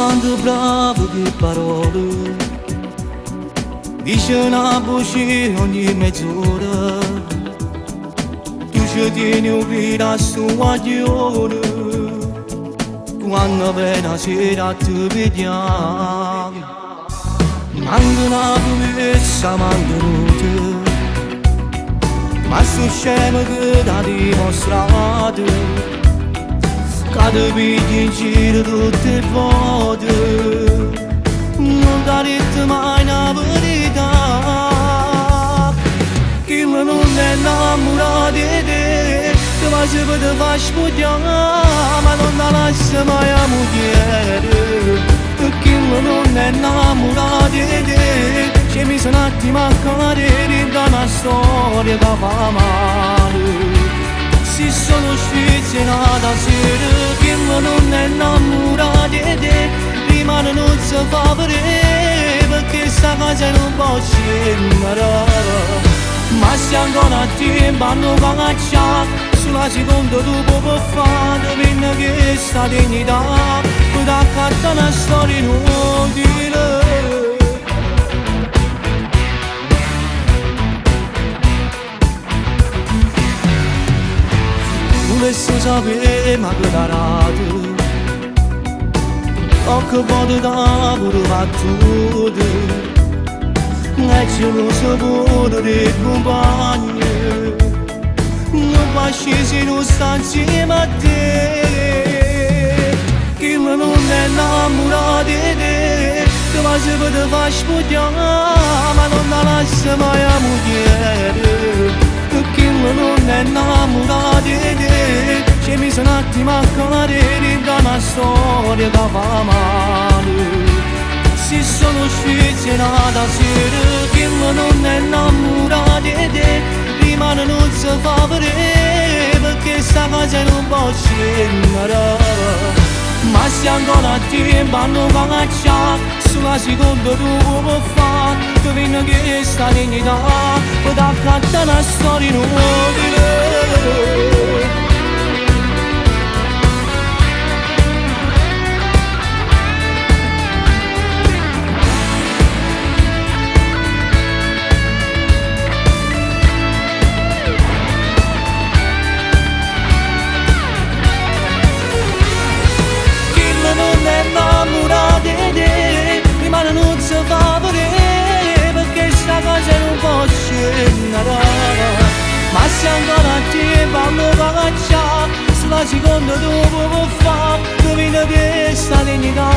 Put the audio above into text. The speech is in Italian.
quando bravo che parole dice una voce ogni mezz'ora, tu ci tieni un vita a suo guaglione, quando viene la sera ti vediamo, manca una promessa, manca ma su scemo che da dimostrato cade pigli in giro tutte le volte non ti ha detto mai una verità chi non è innamorato di te ti va sempre ti fa spugliare ma non ti lascia mai a moglie chi non è innamorato di te ci mi sono un attimo a cadere da una storia che fa male si sono sfiziata sera chi non è innamorato di te rimane non si fa vedere perché sta cosa non può scendere ma se ancora a tempo hanno cacciato sulla seconda tu puoi fare vinna che sta dignità puoi accattare una storia inutile volessi sapere ma che t'arrato ho che voto da pure battute e c'è lo sapore dei compagni non va scesi non sta insieme a te chi non è innamorato di te che va sempre ti fa spugliare ma non ti lascia mai a moglie chi non è innamorato di te ci mi sono un attimo a cadere da una storia che fa male si sono sfiziata sera chi non è innamorato di te rimane non si fa vedere perché sta cosa non può scendere ma se ancora a tempo hanno cacciato sulla seconda tu puoi fare che viene che sta dignità puoi accattare una storia inutile non è innamorato di te rimane non si fa vedere perché sta cosa non può scendere ma se ancora a tempo hanno cacciato sulla seconda tu puoi fare che viene che sta dignità